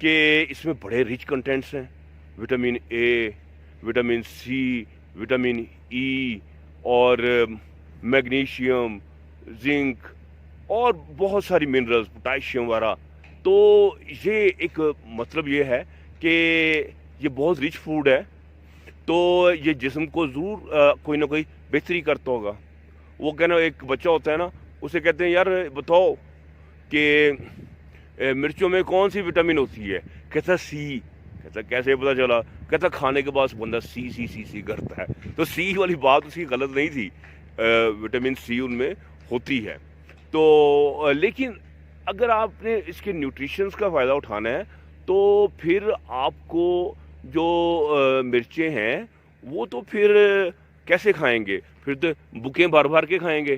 کہ اس میں بڑے ریچ کنٹینٹس ہیں، vitamin A, vitamin C, vitamin E اور میگنیشیم، زنک اور بہت ساری منرلز، پوٹاشیم وغیرہ. تو یہ ایک مطلب یہ ہے کہ یہ بہت ریچ فوڈ ہے، تو یہ جسم کو ضرور کوئی نہ کوئی بہتری کرتا ہوگا. وہ کہنا ایک بچہ ہوتا ہے نا، اسے کہتے ہیں یار بتاؤ کہ مرچوں میں کون سی وٹامن ہوتی ہے؟ کہتا سی. کہتا کیسے پتا چلا؟ کہتا کھانے کے بعد بندہ سی سی سی سی کرتا ہے. تو سی والی بات اس کی غلط نہیں تھی، وٹامن سی ان میں ہوتی ہے. تو لیکن اگر آپ نے اس کے نیوٹریشنز کا فائدہ اٹھانا ہے تو پھر آپ کو جو مرچیں ہیں وہ تو پھر کیسے کھائیں گے؟ پھر تو بکیں بھر بھر کے کھائیں گے.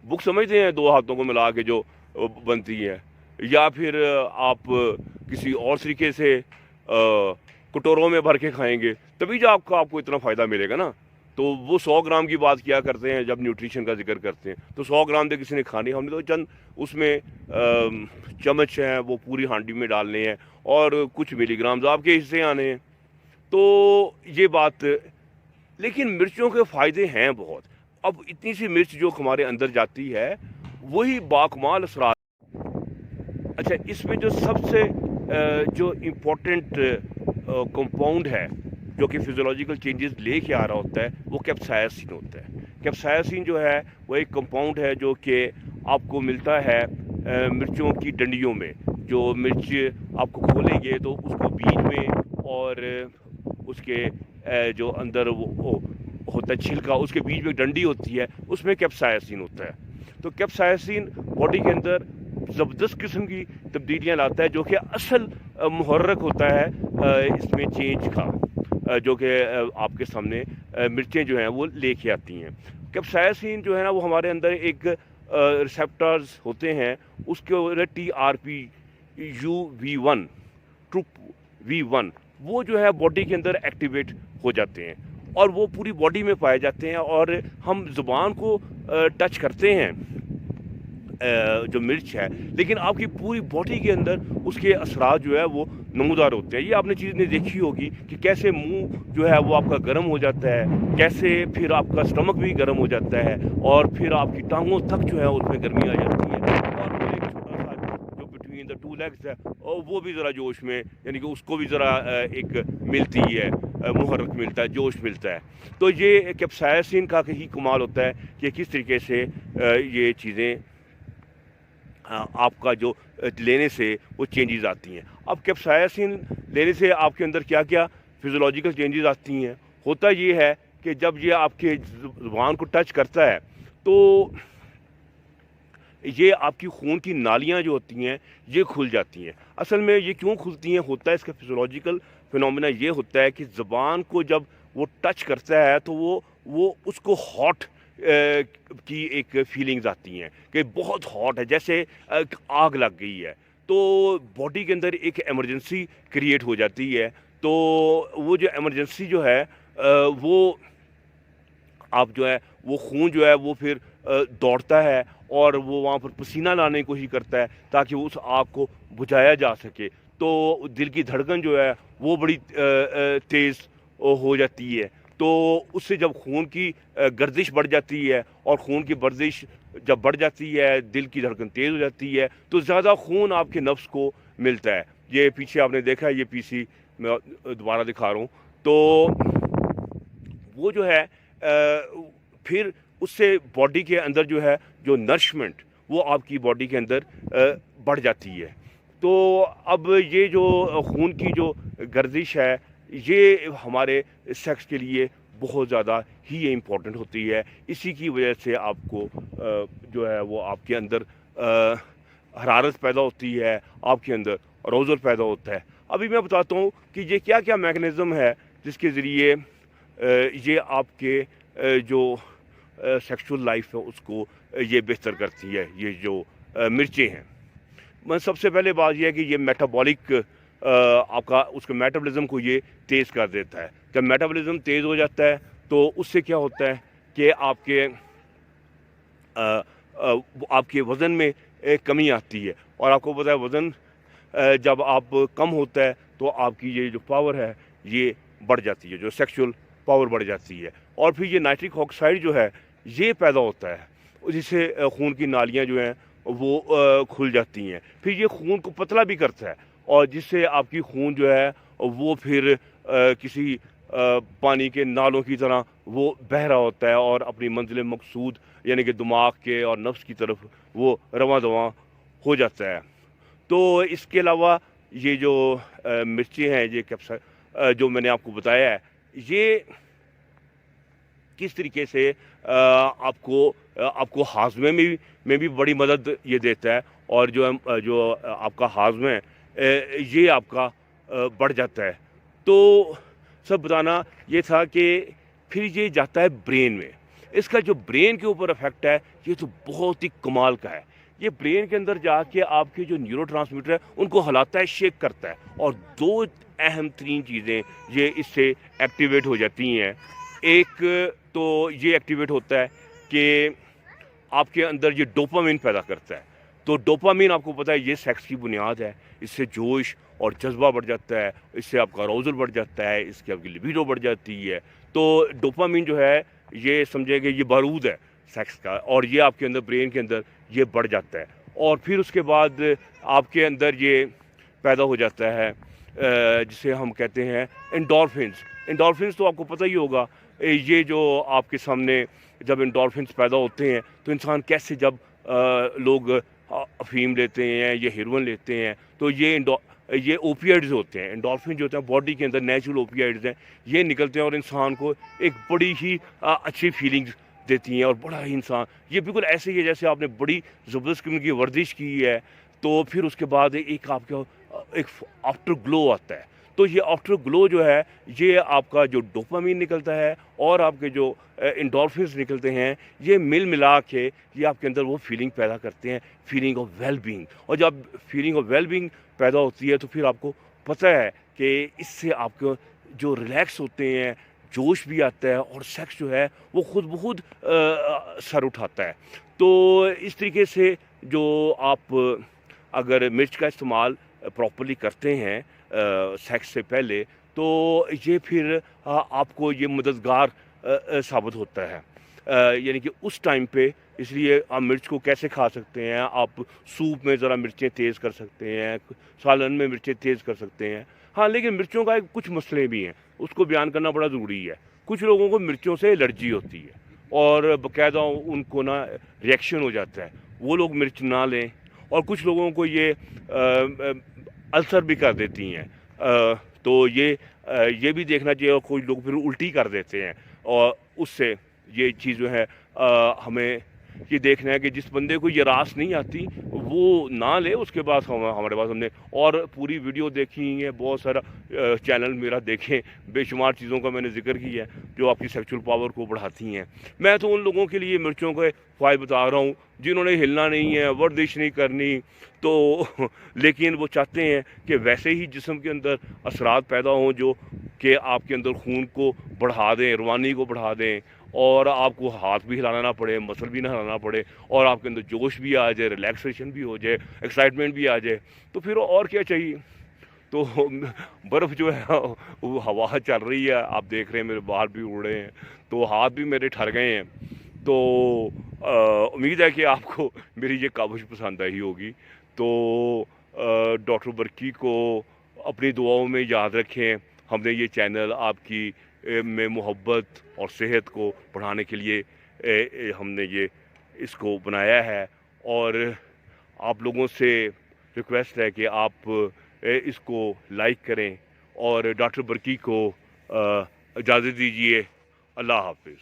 بک سمجھتے ہیں 2 ہاتھوں کو ملا کے جو بنتی ہے، یا پھر آپ کسی اور طریقے سے کٹوروں میں بھر کے کھائیں گے، تبھی جو آپ کو اتنا فائدہ ملے گا نا. تو وہ 100 گرام کی بات کیا کرتے ہیں جب نیوٹریشن کا ذکر کرتے ہیں، تو 100 گرام تو کسی نے کھانی، ہم نے تو چند اس میں چمچ ہیں وہ پوری ہانڈی میں ڈالنے ہیں اور کچھ ملی گرامز آپ کے حصے آنے ہیں. تو یہ بات، لیکن مرچوں کے فائدے ہیں بہت. اب اتنی سی مرچ جو ہمارے اندر جاتی ہے وہی باکمال اثرات. اچھا، اس میں جو سب سے جو امپورٹنٹ کمپاؤنڈ ہے جو کہ فزیولوجیکل چینجز لے کے آ رہا ہوتا ہے وہ کیپسائسن ہوتا ہے. کیپسائسن جو ہے وہ ایک کمپاؤنڈ ہے جو کہ آپ کو ملتا ہے مرچوں کی ڈنڈیوں میں. جو مرچ آپ کو کھولیں گے تو اس کو بیج میں اور اس کے جو اندر وہ ہوتا ہے چھلکا، اس کے بیچ میں ڈنڈی ہوتی ہے، اس میں کیپسائسن ہوتا ہے. تو کیپسائسن باڈی کے اندر زبردست قسم کی تبدیلیاں لاتا ہے جو کہ اصل محرک ہوتا ہے اس میں چینج کا، جو کہ آپ کے سامنے مرچیں جو ہیں وہ لے کے آتی ہیں. کیپسائسن جو ہے نا وہ ہمارے اندر ایک ریسیپٹرز ہوتے ہیں، اس کے TRPU-V1 ٹروپ V1 وہ جو ہے باڈی کے اندر ایکٹیویٹ ہو جاتے ہیں اور وہ پوری باڈی میں پائے جاتے ہیں. اور ہم زبان کو ٹچ کرتے ہیں جو مرچ ہے، لیکن آپ کی پوری باڈی کے اندر اس کے اثرات جو ہے وہ نمودار ہوتے ہیں. یہ آپ نے چیز نے دیکھی ہوگی کہ کیسے منہ جو ہے وہ آپ کا گرم ہو جاتا ہے، کیسے پھر آپ کا اسٹمک بھی گرم ہو جاتا ہے اور پھر آپ کی ٹانگوں تک جو ہے اس میں گرمی آ جاتی ہے، اور پھر ایک چھوٹا سا جو بٹوین دا 2 لیگز ہے اور وہ بھی ذرا جوش میں، یعنی کہ اس کو بھی ذرا ایک ملتی ہے، محرک ملتا ہے، جوش ملتا ہے. تو یہ کیپسائسن کا ہی کمال ہوتا ہے کہ کس طریقے سے یہ چیزیں آپ کا جو لینے سے وہ چینجز آتی ہیں. اب کیپسائسن لینے سے آپ کے اندر کیا کیا فزیولوجیکل چینجز آتی ہیں. ہوتا یہ ہے کہ جب یہ آپ کے زبان کو ٹچ کرتا ہے تو یہ آپ کی خون کی نالیاں جو ہوتی ہیں یہ کھل جاتی ہیں. اصل میں یہ کیوں کھلتی ہیں؟ ہوتا ہے اس کا فزیولوجیکل فینومینا یہ ہوتا ہے کہ زبان کو جب وہ ٹچ کرتا ہے تو وہ اس کو ہاٹ کی ایک فیلنگز آتی ہیں کہ بہت ہاٹ ہے، جیسے آگ لگ گئی ہے. تو باڈی کے اندر ایک ایمرجنسی کریٹ ہو جاتی ہے. تو وہ جو ایمرجنسی جو ہے وہ آپ جو ہے وہ خون جو ہے وہ پھر دوڑتا ہے اور وہ وہاں پر پسینہ لانے کی کوشش کرتا ہے تاکہ اس آگ کو بجھایا جا سکے. تو دل کی دھڑکن جو ہے وہ بڑی تیز ہو جاتی ہے. تو اس سے جب خون کی گردش بڑھ جاتی ہے اور خون کی گردش جب بڑھ جاتی ہے، دل کی دھڑکن تیز ہو جاتی ہے، تو زیادہ خون آپ کے نفس کو ملتا ہے. یہ پیچھے آپ نے دیکھا ہے، یہ پی سی میں دوبارہ دکھا رہا ہوں. تو وہ جو ہے پھر اس سے باڈی کے اندر جو ہے جو نرشمنٹ وہ آپ کی باڈی کے اندر بڑھ جاتی ہے. تو اب یہ جو خون کی جو گردش ہے یہ ہمارے سیکس کے لیے بہت زیادہ ہی امپورٹنٹ ہوتی ہے. اسی کی وجہ سے آپ کو جو ہے وہ آپ کے اندر حرارت پیدا ہوتی ہے، آپ کے اندر اروزل پیدا ہوتا ہے. ابھی میں بتاتا ہوں کہ یہ کیا کیا میکنزم ہے جس کے ذریعے یہ آپ کے جو سیکشول لائف ہے اس کو یہ بہتر کرتی ہے. یہ جو مرچیں ہیں، میں سب سے پہلے بات یہ ہے کہ یہ میٹابولک آپ کا اس کے میٹابولزم کو یہ تیز کر دیتا ہے. جب میٹابولزم تیز ہو جاتا ہے تو اس سے کیا ہوتا ہے کہ آپ کے وزن میں کمی آتی ہے. اور آپ کو پتہ ہے وزن جب آپ کم ہوتا ہے تو آپ کی یہ جو پاور ہے یہ بڑھ جاتی ہے، جو سیکشول پاور بڑھ جاتی ہے، اور پھر یہ نائٹرک آکسائڈ جو ہے یہ پیدا ہوتا ہے، جس سے خون کی نالیاں جو ہیں وہ کھل جاتی ہیں، پھر یہ خون کو پتلا بھی کرتا ہے، اور جس سے آپ کی خون جو ہے وہ پھر کسی پانی کے نالوں کی طرح وہ بہہ رہا ہوتا ہے اور اپنی منزل مقصود یعنی کہ دماغ کے اور نفس کی طرف وہ رواں دواں ہو جاتا ہے۔ تو اس کے علاوہ یہ جو مرچیں ہیں، یہ جو میں نے آپ کو بتایا ہے، یہ کس طریقے سے آپ کو ہاضمے میں بھی بڑی مدد یہ دیتا ہے، اور جو آپ کا ہاضمہ ہے یہ آپ کا بڑھ جاتا ہے۔ تو سب بتانا یہ تھا کہ پھر یہ جاتا ہے برین میں، اس کا جو برین کے اوپر افیکٹ ہے یہ تو بہت ہی کمال کا ہے۔ یہ برین کے اندر جا کے آپ کے جو نیورو ٹرانسمیٹر ہے ان کو ہلاتا ہے، شیک کرتا ہے، اور دو اہم ترین چیزیں یہ اس سے ایکٹیویٹ ہو جاتی ہیں۔ ایک تو یہ ایکٹیویٹ ہوتا ہے کہ آپ کے اندر یہ ڈوپامین پیدا کرتا ہے، تو ڈوپامین آپ کو پتہ ہے یہ سیکس کی بنیاد ہے، اس سے جوش اور جذبہ بڑھ جاتا ہے، اس سے آپ کا اراؤزل بڑھ جاتا ہے، اس کی آپ کی لیبیڈو بڑھ جاتی ہے۔ تو ڈوپامین جو ہے یہ سمجھے کہ یہ بارود ہے سیکس کا، اور یہ آپ کے اندر برین کے اندر یہ بڑھ جاتا ہے، اور پھر اس کے بعد آپ کے اندر یہ پیدا ہو جاتا ہے جسے ہم کہتے ہیں انڈورفنز۔ انڈورفنز تو آپ کو پتہ ہی ہوگا، یہ جو آپ کے سامنے جب انڈورفنز پیدا ہوتے ہیں تو انسان کیسے جب لوگ افیم لیتے ہیں یا ہیروئن لیتے ہیں تو یہ اوپیائڈز ہوتے ہیں، انڈورفن جو ہوتے ہیں باڈی کے اندر نیچرل اوپیائڈز ہیں، یہ نکلتے ہیں اور انسان کو ایک بڑی ہی اچھی فیلنگز دیتی ہیں، اور بڑا ہی انسان یہ بالکل ایسے ہی ہے جیسے آپ نے بڑی زبردست قسم کی ورزش کی ہے، تو پھر اس کے بعد ایک آپ کا ایک آفٹر گلو آتا ہے۔ تو یہ آفٹر گلو جو ہے یہ آپ کا جو ڈوپامین نکلتا ہے اور آپ کے جو انڈورفنز نکلتے ہیں، یہ ملا کے یہ آپ کے اندر وہ فیلنگ پیدا کرتے ہیں، فیلنگ آف ویل بینگ، اور جب فیلنگ آف ویل بینگ پیدا ہوتی ہے تو پھر آپ کو پتہ ہے کہ اس سے آپ کو جو ریلیکس ہوتے ہیں، جوش بھی آتا ہے، اور سیکس جو ہے وہ خود بخود سر اٹھاتا ہے۔ تو اس طریقے سے جو آپ اگر مرچ کا استعمال پراپرلی کرتے ہیں سیکس سے پہلے تو یہ پھر آپ کو یہ مددگار ثابت ہوتا ہے، یعنی کہ اس ٹائم پہ۔ اس لیے آپ مرچ کو کیسے کھا سکتے ہیں، آپ سوپ میں ذرا مرچیں تیز کر سکتے ہیں، سالن میں مرچیں تیز کر سکتے ہیں، ہاں لیکن مرچوں کا کچھ مسئلے بھی ہیں، اس کو بیان کرنا بڑا ضروری ہے۔ کچھ لوگوں کو مرچوں سے الرجی ہوتی ہے اور باقاعدہ ان کو نا ریئیکشن ہو جاتا ہے، وہ لوگ مرچ نہ لیں، اور کچھ لوگوں کو یہ السر بھی کر دیتی ہیں، تو یہ بھی دیکھنا چاہیے، اور کچھ لوگ پھر الٹی کر دیتے ہیں، اور اس سے یہ چیز جو ہے ہمیں یہ دیکھنا ہے کہ جس بندے کو یہ راس نہیں آتی وہ نہ لے۔ اس کے بعد ہمارے پاس ہم نے اور پوری ویڈیو دیکھی ہے، بہت سارا چینل میرا دیکھیں، بے شمار چیزوں کا میں نے ذکر کیا ہے جو آپ کی سیکچول پاور کو بڑھاتی ہیں۔ میں تو ان لوگوں کے لیے مرچوں کے فوائد بتا رہا ہوں جنہوں نے ہلنا نہیں ہے، ورزش نہیں کرنی، تو لیکن وہ چاہتے ہیں کہ ویسے ہی جسم کے اندر اثرات پیدا ہوں جو کہ آپ کے اندر خون کو بڑھا دیں، روانی کو بڑھا دیں، اور آپ کو ہاتھ بھی ہلانا نہ پڑے، مسل بھی نہ ہلانا پڑے، اور آپ کے اندر جوش بھی آ جائے، ریلیکسیشن بھی ہو جائے، ایکسائٹمنٹ بھی آ جائے، تو پھر اور کیا چاہیے۔ تو برف جو ہے وہ ہوا چل رہی ہے، آپ دیکھ رہے ہیں میرے بال بھی اڑ رہے ہیں، تو ہاتھ بھی میرے ٹھر گئے ہیں۔ تو امید ہے کہ آپ کو میری یہ کاوش پسند آئی ہوگی۔ تو ڈاکٹر برکی کو اپنی دعاؤں میں یاد رکھیں۔ ہم نے یہ چینل آپ کی میں محبت اور صحت کو بڑھانے کے لیے ہم نے اس کو بنایا ہے، اور آپ لوگوں سے ریکویسٹ ہے کہ آپ اس کو لائک کریں، اور ڈاکٹر برکی کو اجازت دیجیے۔ اللہ حافظ۔